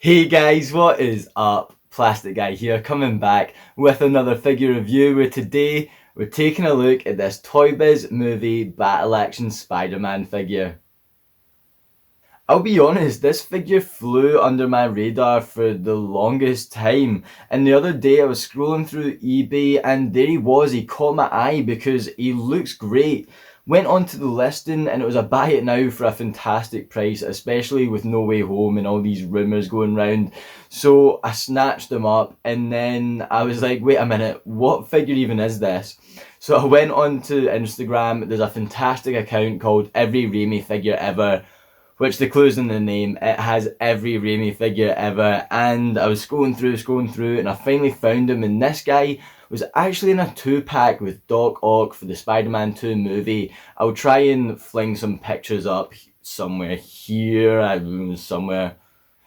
Hey guys, what is up? Plastic Guy here, coming back with another figure review where today we're taking a look at this ToyBiz movie Battle Action Spider-Man figure. I'll be honest, this figure flew under my radar for the longest time, and the other day I was scrolling through eBay and there he was, he caught my eye because he looks great. Went onto the listing and it was a buy it now for a fantastic price, especially with No Way Home and all these rumours going round. So I snatched them up and then I was like, wait a minute, what figure even is this? So I went onto Instagram, there's a fantastic account called Every Raimi Figure Ever, which the clue's in the name. It has every Raimi figure ever, and I was scrolling through, and I finally found him, and this guy was actually in a 2-pack with Doc Ock for the Spider-Man 2 movie. I'll try and fling some pictures up somewhere here, somewhere.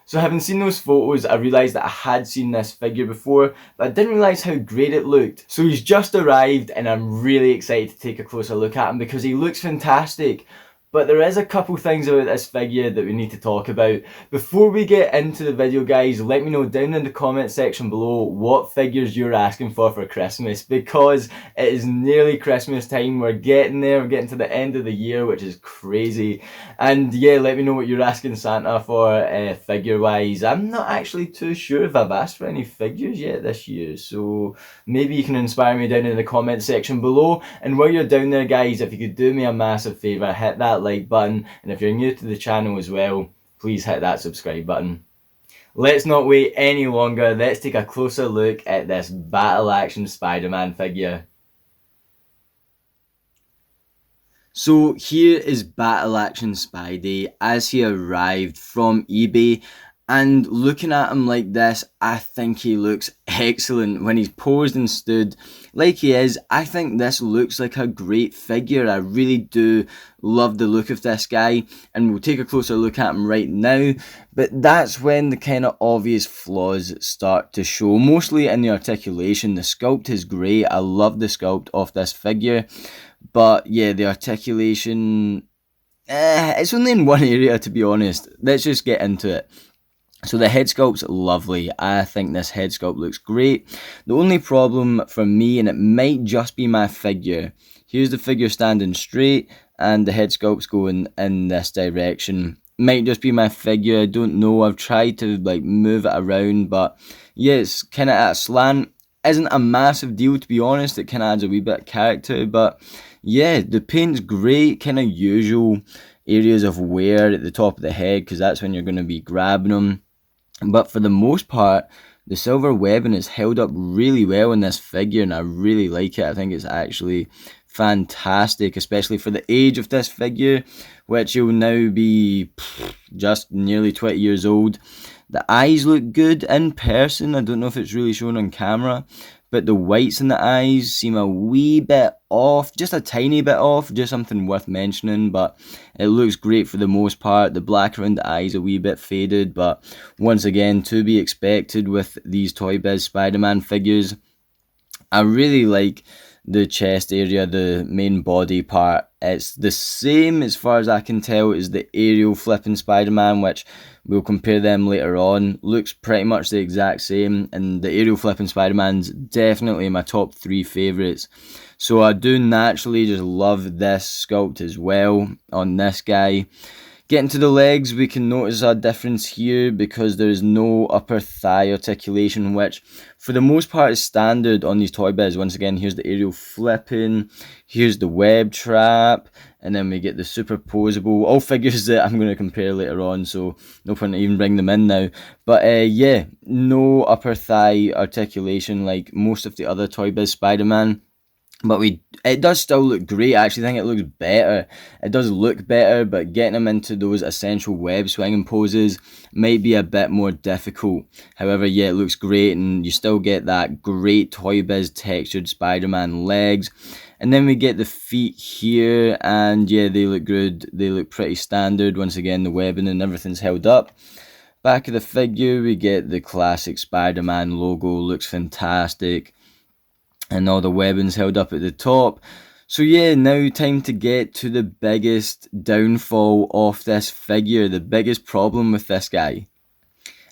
So having seen those photos, I realised that I had seen this figure before, but I didn't realise how great it looked. So he's just arrived, and I'm really excited to take a closer look at him because he looks fantastic. But there is a couple things about this figure that we need to talk about. Before we get into the video, guys, let me know down in the comment section below what figures you're asking for Christmas, because it is nearly Christmas time. We're getting there, we're getting to the end of the year, which is crazy. And yeah, let me know what you're asking Santa for figure-wise. I'm not actually too sure if I've asked for any figures yet this year, so maybe you can inspire me down in the comment section below. And while you're down there, guys, if you could do me a massive favour, hit that like button, and if you're new to the channel as well, please hit that subscribe button. Let's not wait any longer, let's take a closer look at this Battle Action Spider-Man figure. So here is Battle Action Spidey as he arrived from eBay, and looking at him like this, I think he looks excellent when he's posed and stood like he is. I think this looks like a great figure. I really do love the look of this guy, and we'll take a closer look at him right now. But that's when the kind of obvious flaws start to show, mostly in the articulation. The sculpt is great. I love the sculpt of this figure. But yeah, the articulation, it's only in one area, to be honest. Let's just get into it. So the head sculpt's lovely. I think this head sculpt looks great. The only problem for me, and it might just be my figure, here's the figure standing straight and the head sculpt's going in this direction. Might just be my figure, I don't know. I've tried to like move it around, but yeah, it's kind of at a slant. Isn't a massive deal, to be honest. It kind of adds a wee bit of character, but yeah, the paint's great. Kind of usual areas of wear at the top of the head, because that's when you're going to be grabbing them. But for the most part, the silver webbing is held up really well in this figure, and I really like it. I think it's actually fantastic, especially for the age of this figure, which will now be just nearly 20 years old. The eyes look good in person. I don't know if it's really shown on camera, but the whites in the eyes seem a wee bit off, just a tiny bit off, just something worth mentioning, but it looks great for the most part. The black around the eyes a wee bit faded, but once again, to be expected with these ToyBiz Spider-Man figures. I really like the chest area, the main body part. It's the same as far as I can tell as the aerial flipping Spider-Man, which we'll compare them later on. Looks pretty much the exact same, and the aerial flipping Spider-Man's definitely my top 3 favourites. So I do naturally just love this sculpt as well on this guy. Getting to the legs, we can notice a difference here because there is no upper thigh articulation, which for the most part is standard on these ToyBiz. Once again, here's the aerial flipping, here's the web trap, and then we get the superposable. All figures that I'm going to compare later on, so no point in even bringing them in now. But yeah, no upper thigh articulation like most of the other ToyBiz Spider-Man. But it does still look great. I actually think it looks better. It does look better, but getting him into those essential web swinging poses might be a bit more difficult. However, yeah, it looks great, and you still get that great ToyBiz textured Spider-Man legs. And then we get the feet here, and yeah, they look good. They look pretty standard. Once again, the webbing and everything's held up. Back of the figure, we get the classic Spider-Man logo. Looks fantastic. And all the webbing's held up at the top. So yeah, now time to get to the biggest downfall of this figure, the biggest problem with this guy.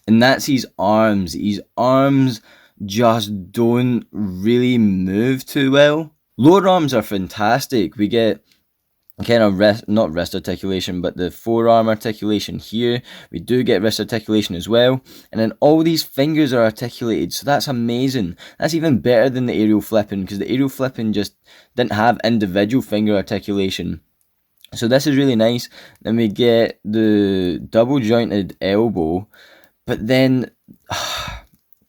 And that's his arms. His arms just don't really move too well. Lower arms are fantastic. We get kind of not wrist articulation, but the forearm articulation here. We do get wrist articulation as well. And then all these fingers are articulated, so that's amazing. That's even better than the aerial flipping, because the aerial flipping just didn't have individual finger articulation. So this is really nice. Then we get the double jointed elbow, but then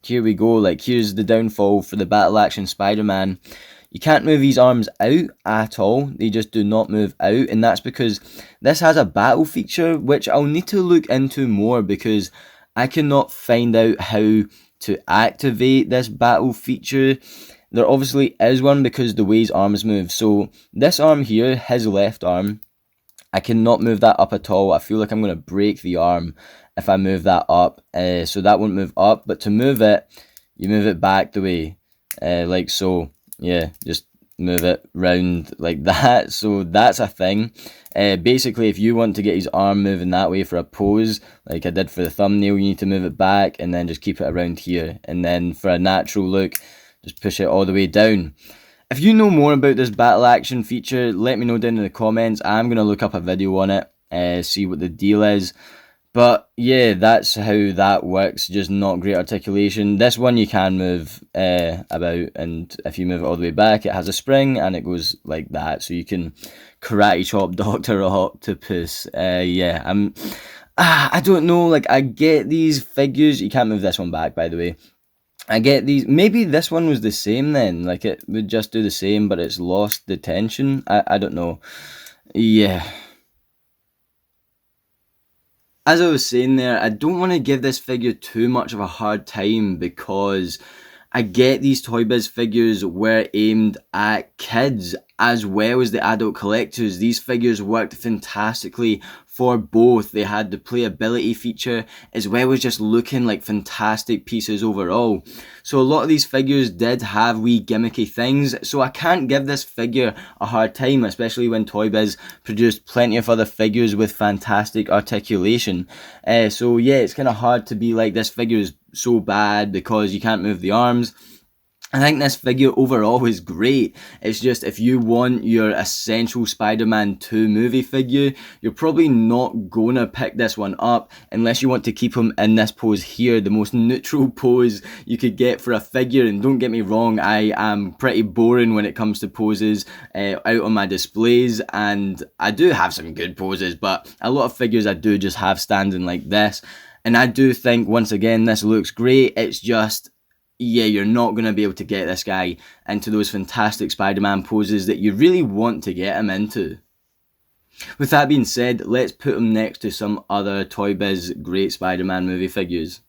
here we go. Like, here's the downfall for the Battle Action Spider-Man. You can't move his arms out at all. They just do not move out, and that's because this has a battle feature, which I'll need to look into more, because I cannot find out how to activate this battle feature. There obviously is one because the way his arms move. So this arm here, his left arm, I cannot move that up at all. I feel like I'm going to break the arm if I move that up. So that won't move up. But to move it, you move it back the way, like so. Yeah, just move it round like that. So that's a thing. Basically, if you want to get his arm moving that way for a pose, like I did for the thumbnail, you need to move it back and then just keep it around here. And then for a natural look, just push it all the way down. If you know more about this battle action feature, let me know down in the comments. I'm going to look up a video on it, see what the deal is. But yeah, that's how that works, just not great articulation. This one you can move about, and if you move it all the way back, it has a spring and it goes like that. So you can karate chop Dr. Octopus. Yeah, I don't know, like I get these figures. You can't move this one back, by the way. I get these, maybe this one was the same then, like it would just do the same, but it's lost the tension. I don't know. Yeah. As I was saying there, I don't want to give this figure too much of a hard time, because I get these ToyBiz figures were aimed at kids as well as the adult collectors. These figures worked fantastically for both. They had the playability feature as well as just looking like fantastic pieces overall. So a lot of these figures did have wee gimmicky things, so I can't give this figure a hard time, especially when ToyBiz produced plenty of other figures with fantastic articulation. So yeah, it's kind of hard to be like, this figure is so bad because you can't move the arms. I think this figure overall is great. It's just, if you want your essential Spider-Man 2 movie figure, you're probably not gonna pick this one up unless you want to keep him in this pose here, the most neutral pose you could get for a figure. And don't get me wrong, I am pretty boring when it comes to poses out on my displays, and I do have some good poses, but a lot of figures I do just have standing like this. And I do think, once again, this looks great. It's just, yeah, you're not going to be able to get this guy into those fantastic Spider-Man poses that you really want to get him into. With that being said, let's put him next to some other ToyBiz great Spider-Man movie figures.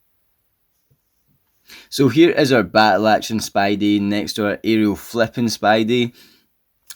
So here is our battle action Spidey next to our aerial flipping Spidey.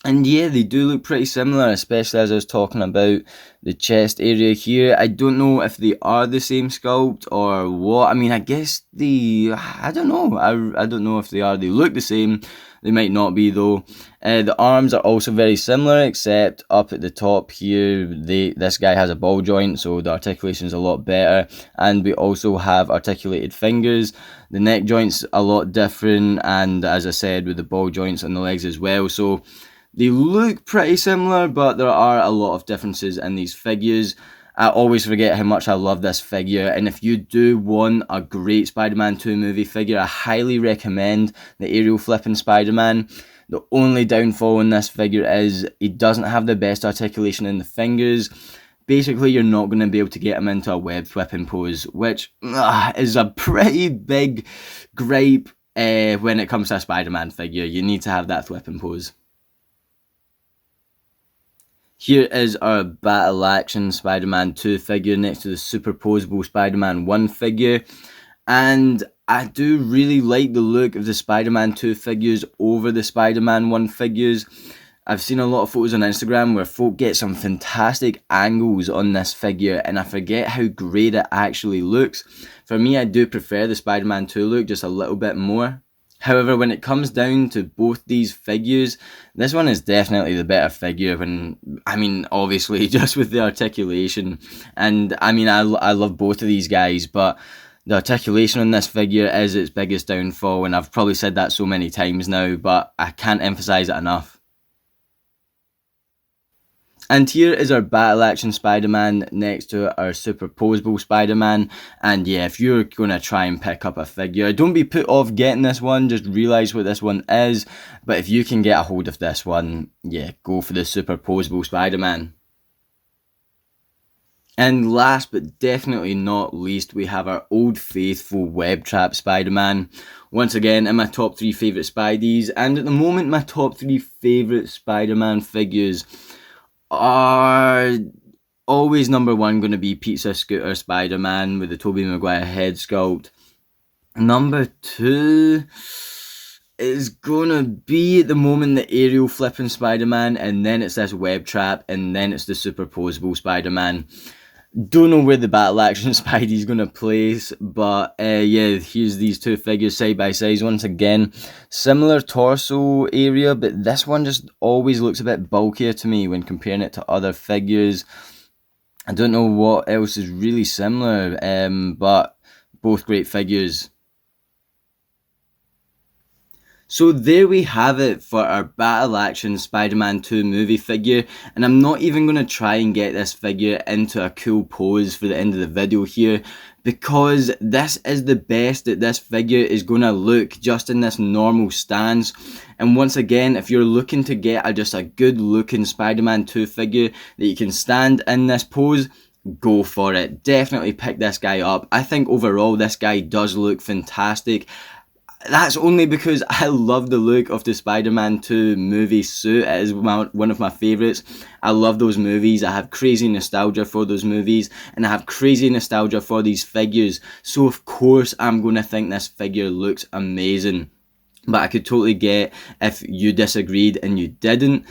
And yeah, they do look pretty similar, especially as I was talking about the chest area here. I don't know if they are the same sculpt or what. I mean, I guess I don't know. I don't know if they are. They look the same. They might not be though. The arms are also very similar, except up at the top here, this guy has a ball joint, so the articulation is a lot better. And we also have articulated fingers. The neck joint's a lot different, and as I said, with the ball joints on the legs as well. So they look pretty similar, but there are a lot of differences in these figures. I always forget how much I love this figure, and if you do want a great Spider-Man 2 movie figure, I highly recommend the aerial flipping Spider-Man. The only downfall in this figure is he doesn't have the best articulation in the fingers. Basically, you're not going to be able to get him into a web whipping pose, which is a pretty big gripe when it comes to a Spider-Man figure. You need to have that whipping pose. Here is our battle action Spider-Man 2 figure next to the superposable Spider-Man 1 figure. And I do really like the look of the Spider-Man 2 figures over the Spider-Man 1 figures. I've seen a lot of photos on Instagram where folk get some fantastic angles on this figure, and I forget how great it actually looks. For me, I do prefer the Spider-Man 2 look just a little bit more. However, when it comes down to both these figures, this one is definitely the better figure. Obviously, just with the articulation. And I mean, I love both of these guys, but The articulation on this figure is its biggest downfall, and I've probably said that so many times now, but I can't emphasise it enough. And here is our battle action Spider-Man next to our superposable Spider-Man. And yeah, if you're going to try and pick up a figure, don't be put off getting this one, just realise what this one is. But if you can get a hold of this one, yeah, go for the superposable Spider-Man. And last but definitely not least, we have our old faithful Web Trap Spider-Man. Once again, in my top 3 favourite Spideys, and at the moment my top 3 favourite Spider-Man figures are always number 1 going to be Pizza Scooter Spider-Man with the Tobey Maguire head sculpt. Number 2 is gonna be at the moment the aerial flipping Spider-Man, and then it's this Web Trap, and then it's the superposable Spider-Man. Don't know where the battle action Spidey's going to place, but yeah, here's these two figures side by side. Once again, similar torso area, but this one just always looks a bit bulkier to me when comparing it to other figures. I don't know what else is really similar, but both great figures. So there we have it for our battle action Spider-Man 2 movie figure, and I'm not even going to try and get this figure into a cool pose for the end of the video here, because this is the best that this figure is going to look just in this normal stance. And once again, if you're looking to get just a good looking Spider-Man 2 figure that you can stand in this pose, go for it. Definitely pick this guy up. I think overall this guy does look fantastic. That's only because I love the look of the Spider-Man 2 movie suit. It is one of my favourites. I love those movies. I have crazy nostalgia for those movies, and I have crazy nostalgia for these figures. So of course I'm going to think this figure looks amazing. But I could totally get if you disagreed and you didn't.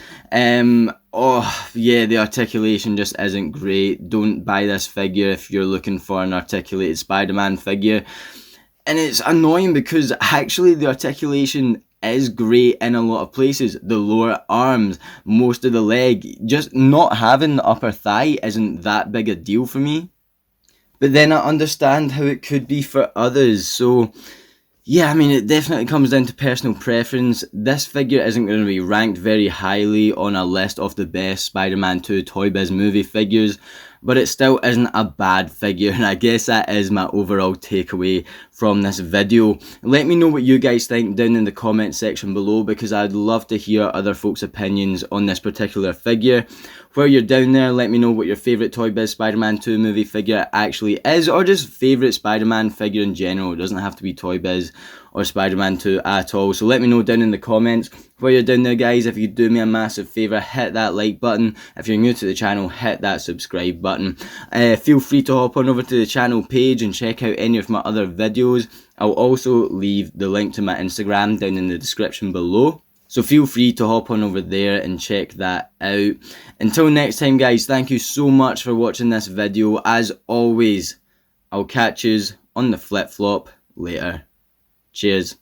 Oh yeah, the articulation just isn't great. Don't buy this figure if you're looking for an articulated Spider-Man figure. And it's annoying because actually the articulation is great in a lot of places. The lower arms, most of the leg, just not having the upper thigh isn't that big a deal for me. But then I understand how it could be for others. So yeah, I mean, it definitely comes down to personal preference. This figure isn't going to be ranked very highly on a list of the best Spider-Man 2 ToyBiz movie figures, but it still isn't a bad figure, and I guess that is my overall takeaway from this video. Let me know what you guys think down in the comment section below, because I'd love to hear other folks' opinions on this particular figure. While you're down there, let me know what your favourite ToyBiz Spider-Man 2 movie figure actually is, or just favourite Spider-Man figure in general. It doesn't have to be ToyBiz or Spider-Man 2 at all. So let me know down in the comments. While you're down there, guys, if you do me a massive favour, hit that like button. If you're new to the channel, hit that subscribe button. Feel free to hop on over to the channel page and check out any of my other videos. I'll also leave the link to my Instagram down in the description below. So feel free to hop on over there and check that out. Until next time, guys, thank you so much for watching this video. As always, I'll catch yous on the flip-flop later. Cheers.